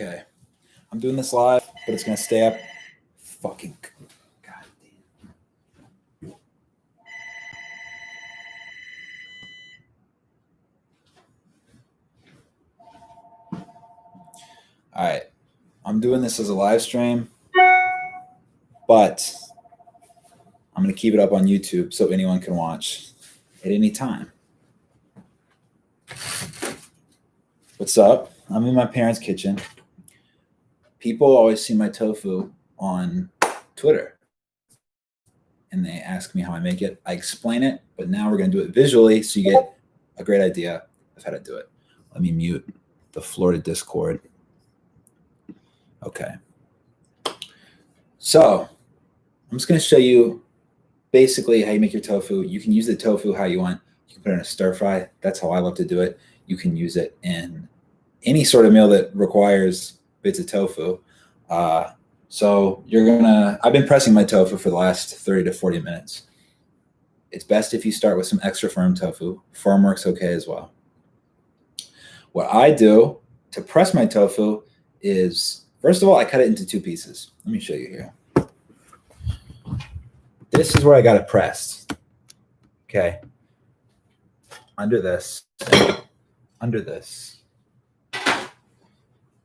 Okay. I'm doing this live, but it's going to stay up. Fucking God damn. All right. I'm doing this as a live stream, but I'm going to keep it up on YouTube so anyone can watch at any time. What's up? I'm in my parents' kitchen. People always see my tofu on Twitter, and they ask me how I make it. I explain it, but now we're going to do it visually so you get a great idea of how to do it. Let me mute the Florida Discord. Okay. So I'm just going to show you basically how you make your tofu. You can use the tofu how you want. You can put it in a stir fry. That's how I love to do it. You can use it in any sort of meal that requires bits of tofu. So I've been pressing my tofu for the last 30 to 40 minutes. It's best if you start with some extra firm tofu. Firm works okay as well. What I do to press my tofu is, first of all, I cut it into two pieces. Let me show you here. This is where I got it pressed. Okay. Under this,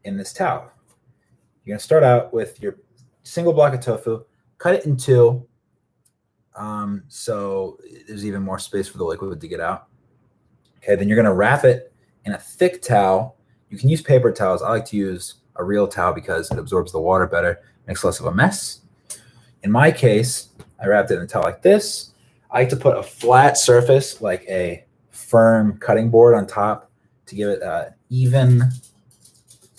in this towel. You're going to start out with your single block of tofu, cut it in two, so there's even more space for the liquid to get out. Okay, then you're going to wrap it in a thick towel. You can use paper towels. I like to use a real towel because it absorbs the water better, makes less of a mess. In my case, I wrapped it in a towel like this. I like to put a flat surface, like a firm cutting board on top, to give it an even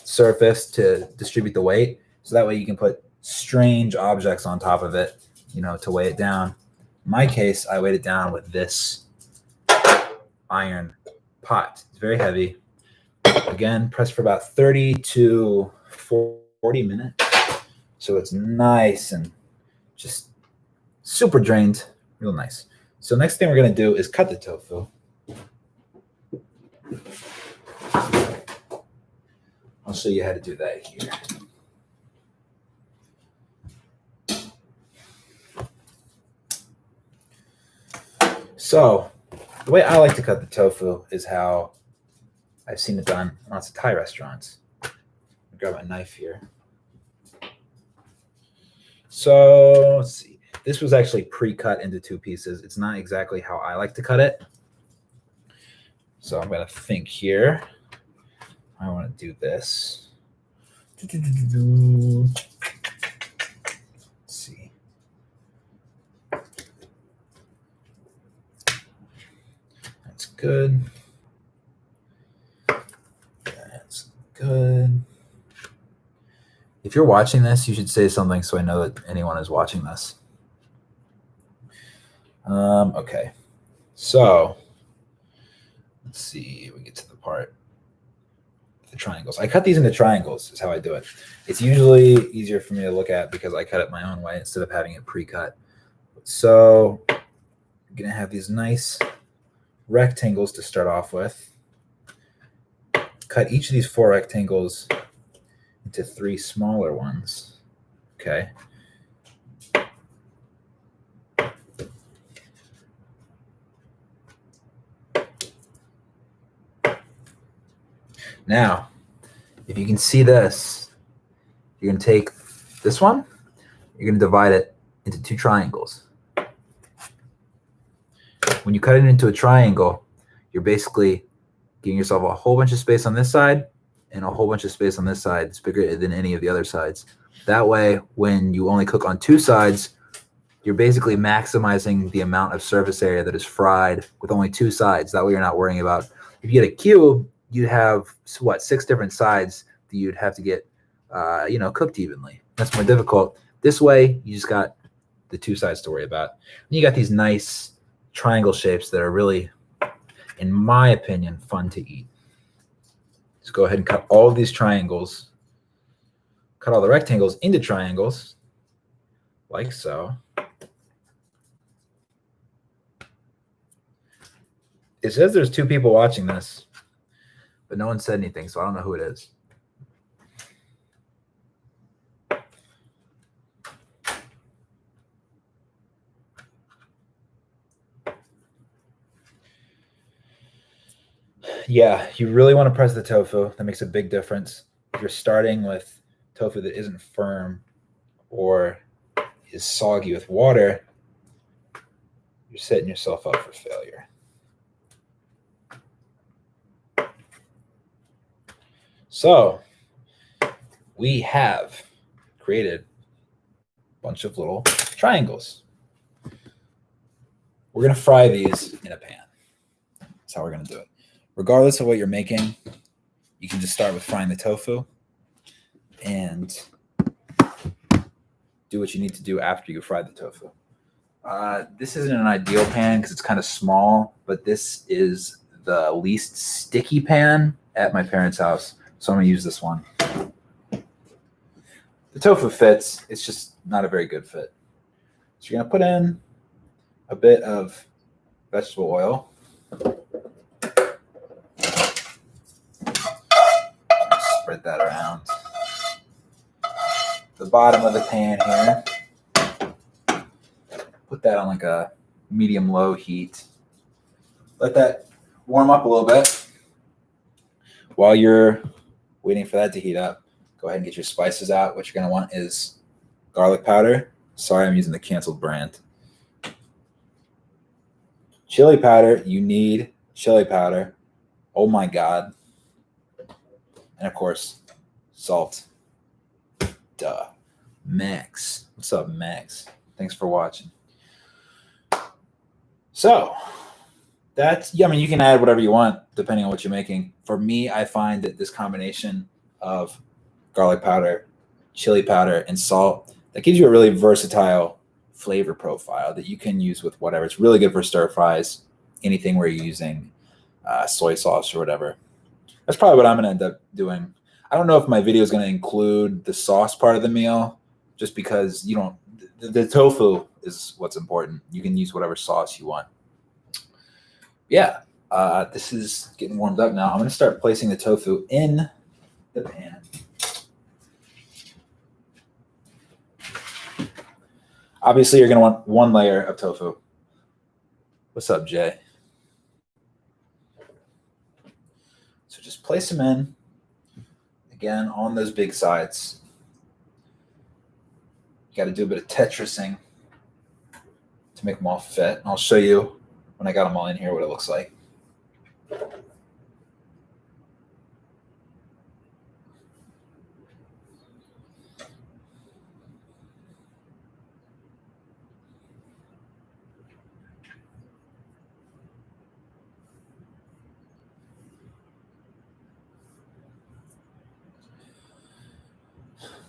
surface to distribute the weight. So that way you can put strange objects on top of it, to weigh it down. In my case, I weighed it down with this iron pot. It's very heavy. Again, press for about 30 to 40 minutes. So it's nice and just super drained, real nice. So next thing we're going to do is cut the tofu. I'll show you how to do that here. So the way I like to cut the tofu is how I've seen it done in lots of Thai restaurants. I'll grab my knife here. So let's see. This was actually pre-cut into two pieces. It's not exactly how I like to cut it. So I'm going to think here. I want to do this. Let's see. That's good. That's good. If you're watching this, you should say something so I know that anyone is watching this. Okay. So let's see. We get to the part. The triangles. I cut these into triangles is how I do it. It's usually easier for me to look at because I cut it my own way instead of having it pre-cut. So I'm going to have these nice rectangles to start off with. Cut each of these 4 rectangles into 3 smaller ones. Okay. Now, if you can see this, you're going to take this one, you're going to divide it into 2 triangles. When you cut it into a triangle, you're basically giving yourself a whole bunch of space on this side and a whole bunch of space on this side. It's bigger than any of the other sides. That way, when you only cook on 2 sides, you're basically maximizing the amount of surface area that is fried with only 2 sides. That way you're not worrying about, if you get a cube, you'd have, 6 different sides that you'd have to get, cooked evenly. That's more difficult. This way, you just got the 2 sides to worry about. And you got these nice triangle shapes that are really, in my opinion, fun to eat. Just go ahead and cut all of these triangles. Cut all the rectangles into triangles, like so. It says there's 2 people watching this, but no one said anything, so I don't know who it is. Yeah, you really want to press the tofu. That makes a big difference. If you're starting with tofu that isn't firm or is soggy with water, you're setting yourself up for failure. So we have created a bunch of little triangles. We're going to fry these in a pan. That's how we're going to do it. Regardless of what you're making, you can just start with frying the tofu and do what you need to do after you fry the tofu. This isn't an ideal pan because it's kind of small, but this is the least sticky pan at my parents' house, so I'm going to use this one. The tofu fits, it's just not a very good fit. So you're going to put in a bit of vegetable oil. Spread that around the bottom of the pan here. Put that on like a medium-low heat. Let that warm up a little bit. While you're waiting for that to heat up, go ahead and get your spices out. What you're going to want is garlic powder. Sorry, I'm using the canceled brand. Chili powder. You need chili powder. Oh my God. And of course, salt. Duh. Max. What's up, Max? Thanks for watching. So that's, yeah, I mean, you can add whatever you want depending on what you're making. For me, I find that this combination of garlic powder, chili powder, and salt, that gives you a really versatile flavor profile that you can use with whatever. It's really good for stir fries, anything where you're using soy sauce or whatever. That's probably what I'm going to end up doing. I don't know if my video is going to include the sauce part of the meal, just because you don't, the tofu is what's important. You can use whatever sauce you want. Yeah, this is getting warmed up now. I'm going to start placing the tofu in the pan. Obviously, you're going to want one layer of tofu. What's up, Jay? So just place them in, again, on those big sides. You got to do a bit of Tetrising to make them all fit. And I'll show you when I got them all in here what it looks like.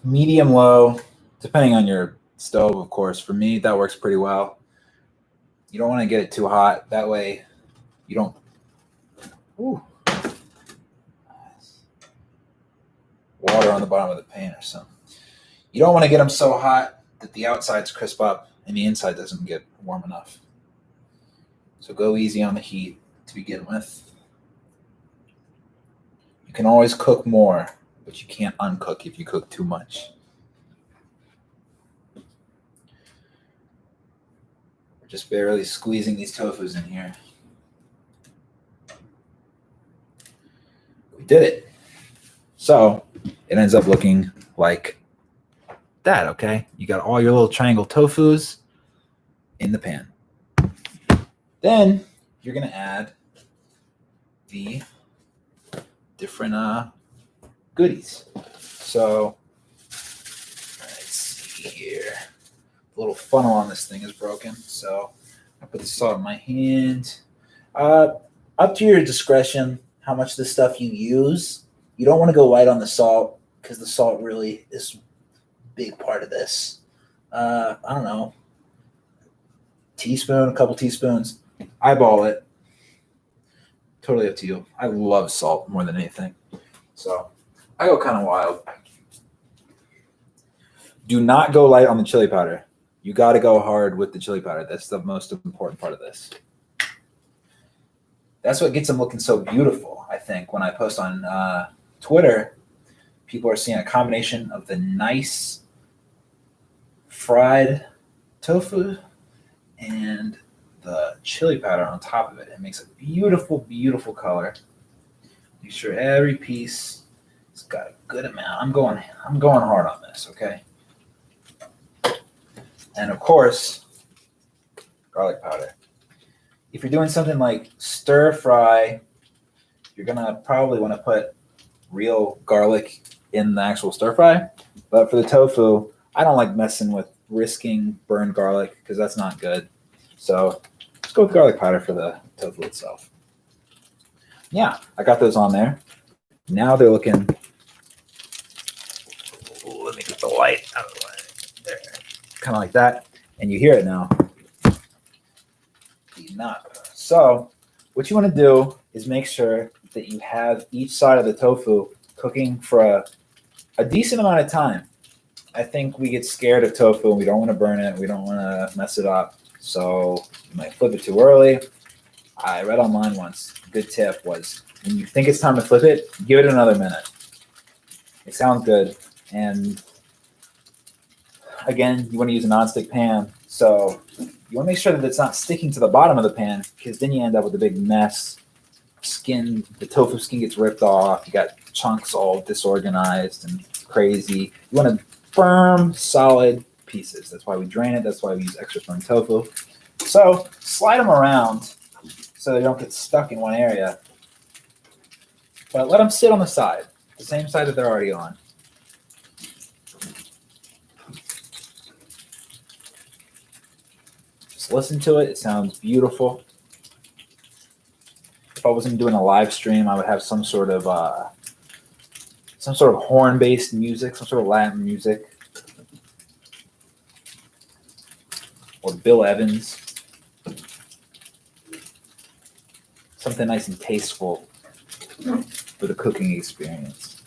Medium low, depending on your stove, of course. For me, that works pretty well. You don't want to get it too hot. That way you don't... Ooh. Water on the bottom of the pan or something. You don't want to get them so hot that the outsides crisp up and the inside doesn't get warm enough. So go easy on the heat to begin with. You can always cook more, but you can't uncook if you cook too much. We're just barely squeezing these tofus in here. We did it. So it ends up looking like that, okay? You got all your little triangle tofus in the pan. Then you're going to add the different goodies. So let's see here. The little funnel on this thing is broken, so I put the salt in my hand. Up to your discretion how much of this stuff you use. You don't want to go light on the salt because the salt really is a big part of this. I don't know, teaspoon, a couple teaspoons. Eyeball it. Totally up to you. I love salt more than anything. So I go kind of wild. Do not go light on the chili powder. You got to go hard with the chili powder. That's the most important part of this. That's what gets them looking so beautiful, I think. When I post on Twitter, people are seeing a combination of the nice fried tofu and the chili powder on top of it. It makes a beautiful, beautiful color. Make sure every piece has got a good amount. I'm going hard on this, okay? And of course, garlic powder. If you're doing something like stir fry, you're gonna probably want to put real garlic in the actual stir fry. But for the tofu, I don't like messing with risking burned garlic because that's not good. So let's go with garlic powder for the tofu itself. Yeah, I got those on there. Now they're looking. Ooh, let me get the light out of the way. There, kind of like that, and you hear it now. Enough. So what you want to do is make sure that you have each side of the tofu cooking for a decent amount of time. I think we get scared of tofu and we don't want to burn it. We don't want to mess it up. So you might flip it too early. I read online once, a good tip was when you think it's time to flip it, give it another minute. It sounds good. And again, you want to use a nonstick pan. So you want to make sure that it's not sticking to the bottom of the pan because then you end up with a big mess. The tofu skin gets ripped off. You got chunks all disorganized and crazy. You want firm, solid pieces. That's why we drain it. That's why we use extra firm tofu. So slide them around so they don't get stuck in one area. But let them sit on the side, the same side that they're already on. Just listen to it. It sounds beautiful. If I wasn't doing a live stream, I would have some sort of horn-based music, some sort of Latin music, or Bill Evans, something nice and tasteful for the cooking experience.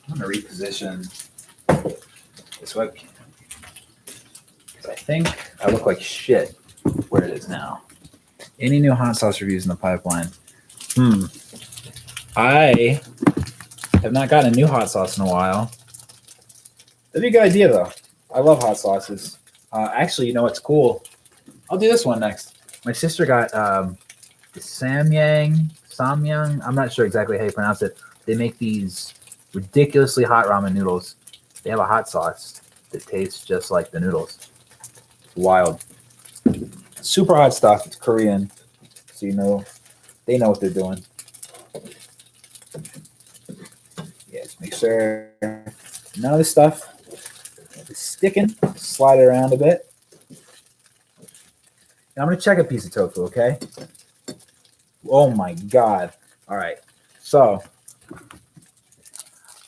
I'm going to reposition this webcam because I think I look like shit where it is now. Any new hot sauce reviews in the pipeline? I have not gotten a new hot sauce in a while. That'd be a good idea, though. I love hot sauces. Actually, you know what's cool? I'll do this one next. My sister got the Samyang. I'm not sure exactly how you pronounce it. They make these ridiculously hot ramen noodles. They have a hot sauce that tastes just like the noodles. It's wild. Super hot stuff. It's Korean, so you know they know what they're doing. Yeah, just make sure none of this stuff is sticking. Slide it around a bit. Now I'm gonna check a piece of tofu, okay? Oh my God. All right. So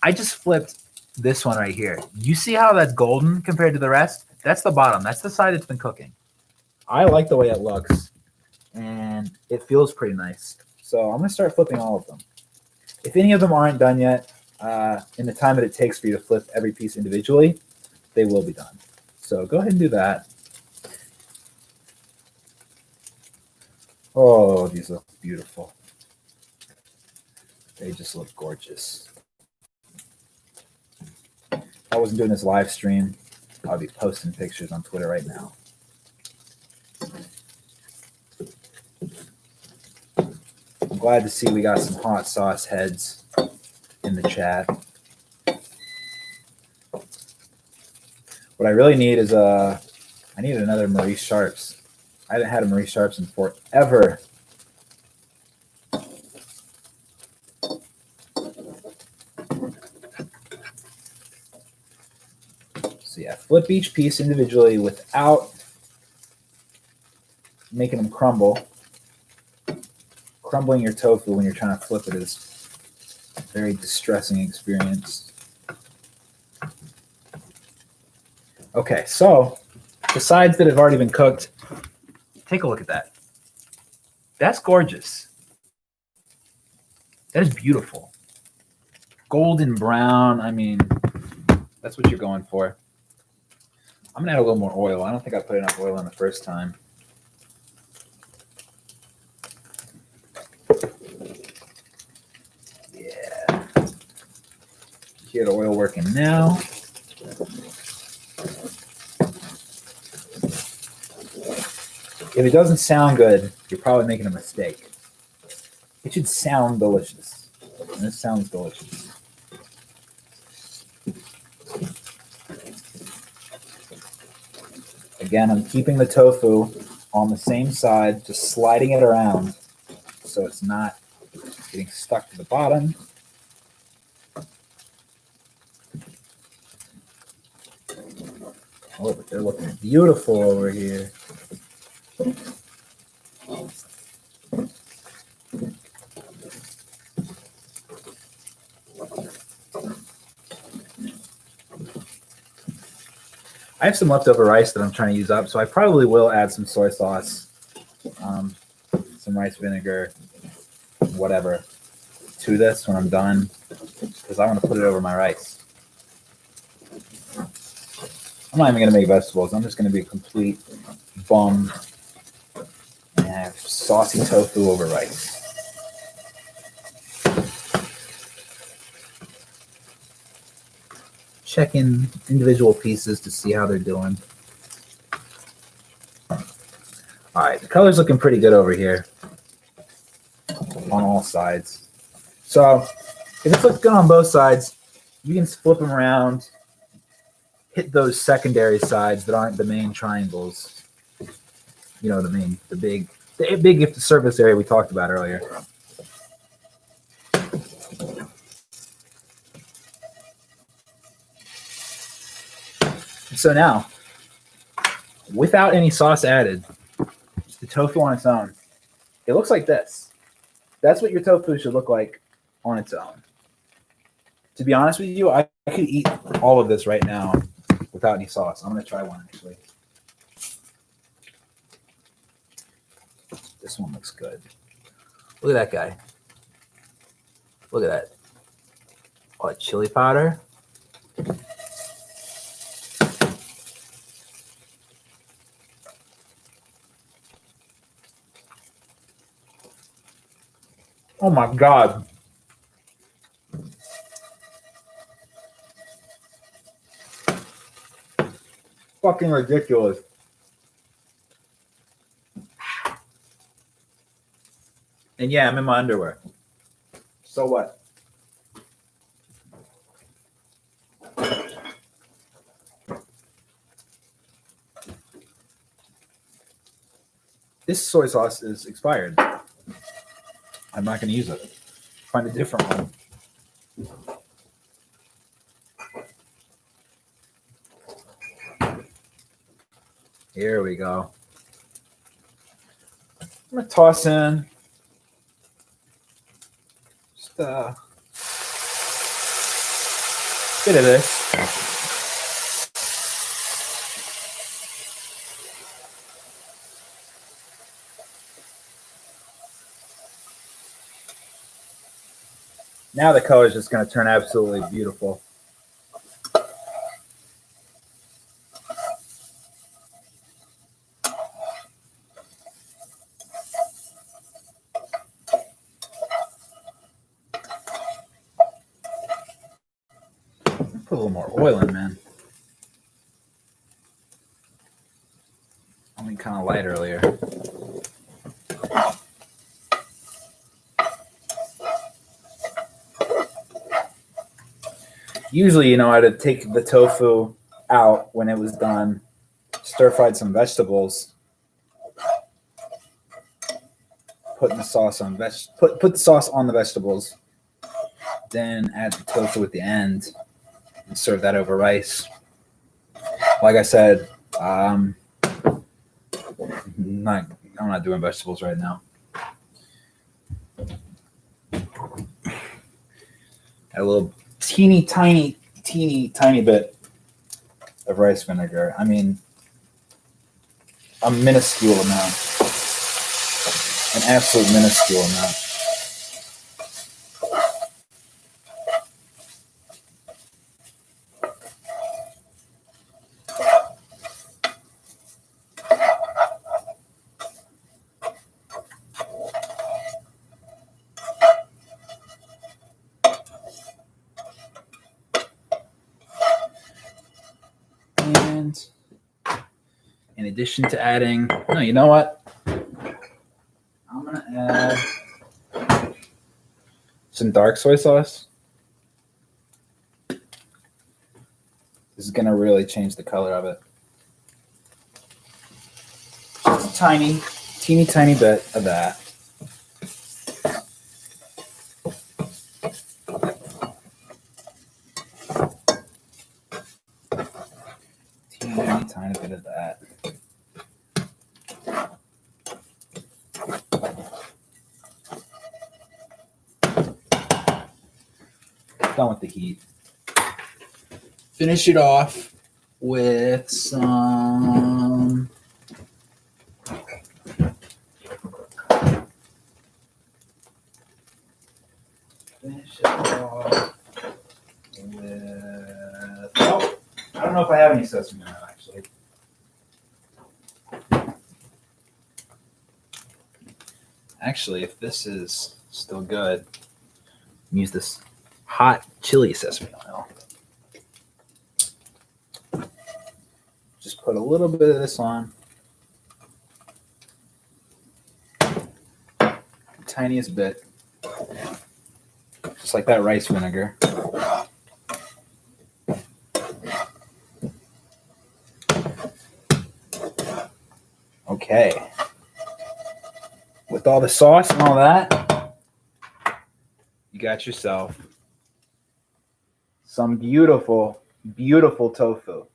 I just flipped this one right here. You see how that's golden compared to the rest? That's the bottom. That's the side it's been cooking. I like the way it looks, and it feels pretty nice. So I'm going to start flipping all of them. If any of them aren't done yet, in the time that it takes for you to flip every piece individually, they will be done. So go ahead and do that. Oh, these look beautiful. They just look gorgeous. If I wasn't doing this live stream, I'll be posting pictures on Twitter right now. I'm glad to see we got some hot sauce heads in the chat. What I really need is I need another Maurice Sharps. I haven't had a Maurice Sharps in forever. So yeah, flip each piece individually without making them crumble. Crumbling your tofu when you're trying to flip it is a very distressing experience. Okay, so the sides that have already been cooked, take a look at that. That's gorgeous. That is beautiful. Golden brown, I mean, that's what you're going for. I'm gonna add a little more oil. I don't think I put enough oil in the first time. Yeah. Hear the oil working now. If it doesn't sound good, you're probably making a mistake. It should sound delicious. And this sounds delicious. Again, I'm keeping the tofu on the same side, just sliding it around so it's not getting stuck to the bottom. Oh, but they're looking beautiful over here. I have some leftover rice that I'm trying to use up, so I probably will add some soy sauce, some rice vinegar, whatever, to this when I'm done, because I want to put it over my rice. I'm not even going to make vegetables. I'm just going to be a complete bum and have saucy tofu over rice. Checking individual pieces to see how they're doing. All right, the color's looking pretty good over here on all sides. So if it's looking good on both sides, you can flip them around, hit those secondary sides that aren't the main triangles. You know, the big surface area we talked about earlier. So now, without any sauce added, just the tofu on its own, it looks like this. That's what your tofu should look like on its own. To be honest with you, I could eat all of this right now without any sauce. I'm going to try one, actually. This one looks good. Look at that guy. Look at that. Oh, chili powder. Oh my God. Fucking ridiculous. And yeah, I'm in my underwear. So what? This soy sauce is expired. I'm not going to use it. Find a different one. Here we go. I'm going to toss in just a bit of this. Now the color is just going to turn absolutely beautiful. Put a little more oil in, man. I went kind of light earlier. Usually, you know, I'd take the tofu out when it was done, stir-fried some vegetables, put the sauce on put the sauce on the vegetables, then add the tofu at the end and serve that over rice. Like I said, I'm not doing vegetables right now. Add a little teeny tiny bit of rice vinegar. I mean, a minuscule amount, an absolute minuscule amount. in addition to adding, no, you know what? I'm going to add some dark soy sauce. This is going to really change the color of it. Just a tiny, teeny bit of that. Tiny bit of that. Done with the heat. Finish it off with some I don't know if I have any sesame oil, actually. Actually, if this is still good, use this hot chili sesame oil. Just put a little bit of this on. The tiniest bit. Just like that rice vinegar. Okay. With all the sauce and all that, you got yourself some beautiful, beautiful tofu.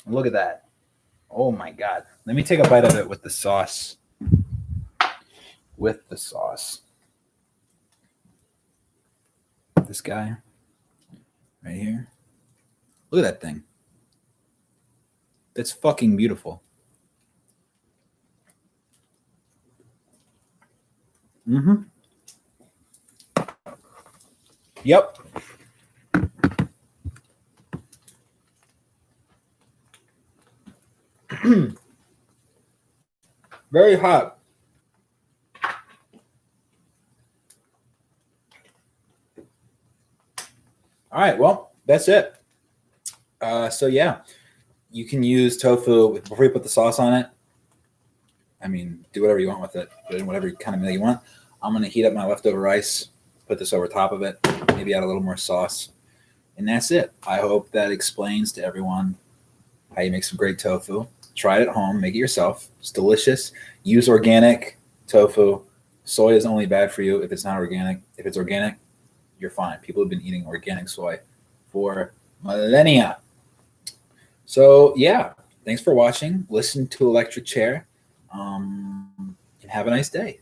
Look at that. Oh my God. Let me take a bite of it with the sauce. With the sauce. This guy right here. Look at that thing. That's fucking beautiful. Mm-hmm. Yep. Very hot. All right, well, that's it. So yeah, you can use tofu before you put the sauce on it. I mean, do whatever you want with it. Put in whatever kind of meal you want. I'm going to heat up my leftover rice, put this over top of it, maybe add a little more sauce. And that's it. I hope that explains to everyone how you make some great tofu. Try it at home. Make it yourself. It's delicious. Use organic tofu. Soy is only bad for you if it's not organic. If it's organic, you're fine. People have been eating organic soy for millennia. So, yeah. Thanks for watching. Listen to Electric Chair. And have a nice day.